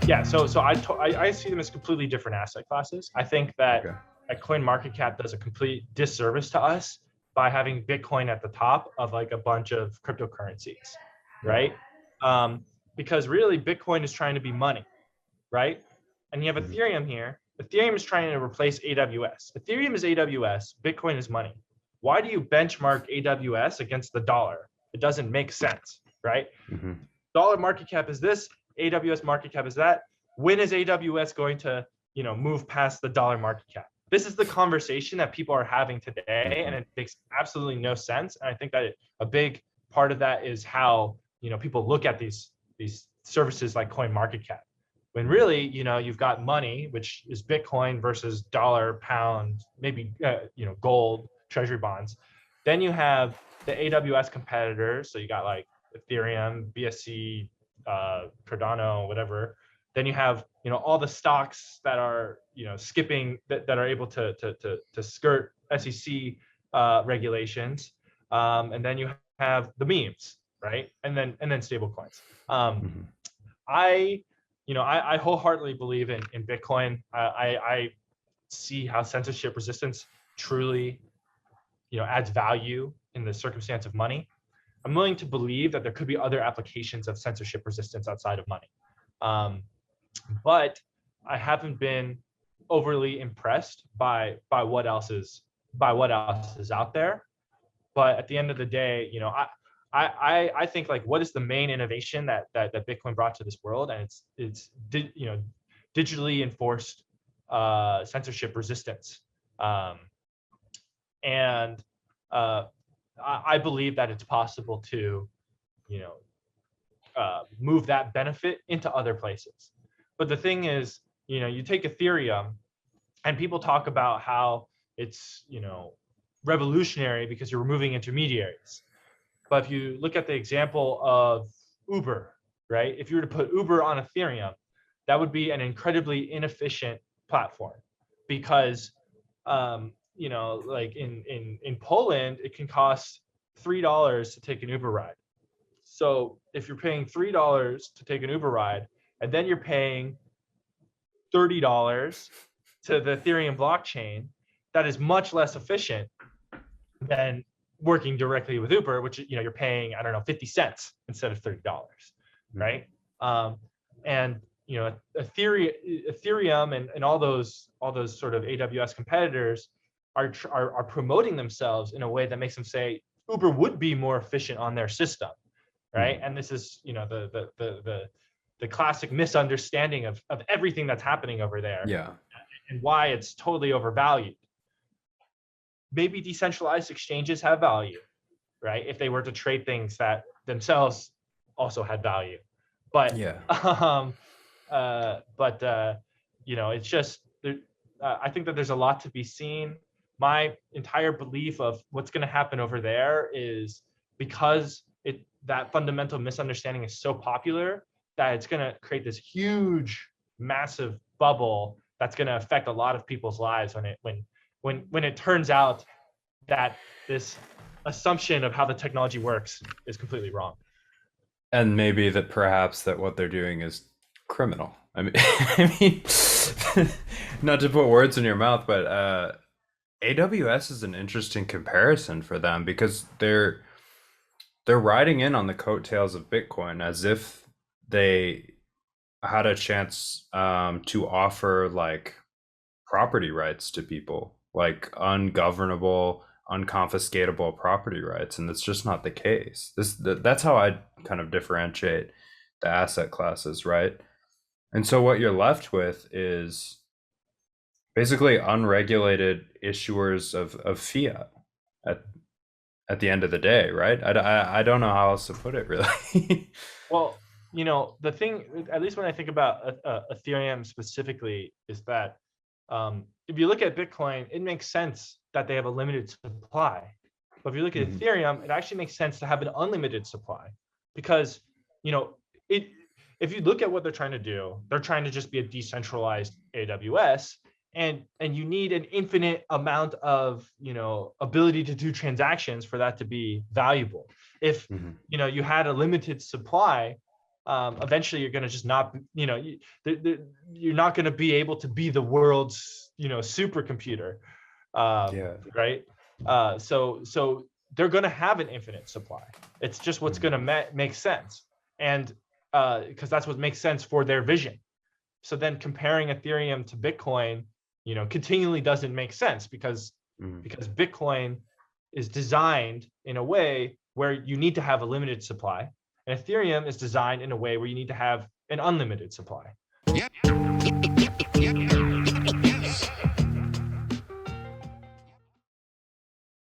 Yeah, so I see them as completely different asset classes. I think that CoinMarketCap does a complete disservice to us by having Bitcoin at the top of like a bunch of cryptocurrencies, right? Because really Bitcoin is trying to be money, right? And you have Ethereum here. Ethereum is trying to replace AWS. Ethereum is AWS, Bitcoin is money. Why do you benchmark AWS against the dollar? It doesn't make sense, right? Dollar market cap is this, AWS market cap is that. When is AWS going to, move past the dollar market cap? This is the conversation that people are having today, and it makes absolutely no sense. And I think that a big part of that is how, people look at these services like CoinMarketCap. When really, you've got money, which is Bitcoin versus dollar, pound, maybe, gold, treasury bonds. Then you have the AWS competitors. So you got like Ethereum, BSC, Cardano, whatever. Then you have, all the stocks that are, skipping that are able to skirt SEC regulations. And then you have the memes, right? And then stable coins. I wholeheartedly believe in Bitcoin. I see how censorship resistance truly, adds value in the circumstance of money. I'm willing to believe that there could be other applications of censorship resistance outside of money. But I haven't been overly impressed by what else is out there. But at the end of the day, I think like, what is the main innovation that Bitcoin brought to this world? And it's digitally enforced censorship resistance. And I believe that it's possible to, move that benefit into other places. But the thing is, you take Ethereum, and people talk about how it's, revolutionary because you're removing intermediaries. But if you look at the example of Uber, right? If you were to put Uber on Ethereum, that would be an incredibly inefficient platform because, like in Poland, it can cost $3 to take an Uber ride. So if you're paying $3 to take an Uber ride, and then you're paying $30 to the Ethereum blockchain, that is much less efficient than working directly with Uber, which, you're paying, I don't know, 50 cents instead of $30, right? And, Ethereum and all those sort of AWS competitors are promoting themselves in a way that makes them say Uber would be more efficient on their system, right? And this is, the classic misunderstanding of everything that's happening over there, and why it's totally overvalued. Maybe decentralized exchanges have value, right? If they were to trade things that themselves also had value, but it's just, I think that there's a lot to be seen. My entire belief of what's going to happen over there is because that fundamental misunderstanding is so popular that it's going to create this huge, massive bubble that's going to affect a lot of people's lives when it turns out that this assumption of how the technology works is completely wrong. And maybe that perhaps that what they're doing is criminal. I mean, not to put words in your mouth, but AWS is an interesting comparison for them because they're riding in on the coattails of Bitcoin as if they had a chance to offer like property rights to people, like ungovernable, unconfiscatable property rights, and that's just not the case. That's how I kind of differentiate the asset classes, right? And so what you're left with is basically unregulated issuers of fiat at the end of the day, right? I don't know how else to put it, really. Well, the thing, at least when I think about Ethereum specifically, is that if you look at Bitcoin, it makes sense that they have a limited supply. But if you look at Ethereum, it actually makes sense to have an unlimited supply because, if you look at what they're trying to do, they're trying to just be a decentralized AWS, and you need an infinite amount of, ability to do transactions for that to be valuable. If, you had a limited supply, eventually you're going to just not, you're not going to be able to be the world's, supercomputer, right? So they're going to have an infinite supply. It's just what's going to make sense, and because that's what makes sense for their vision. So then comparing Ethereum to Bitcoin, continually doesn't make sense because Bitcoin is designed in a way where you need to have a limited supply, and Ethereum is designed in a way where you need to have an unlimited supply.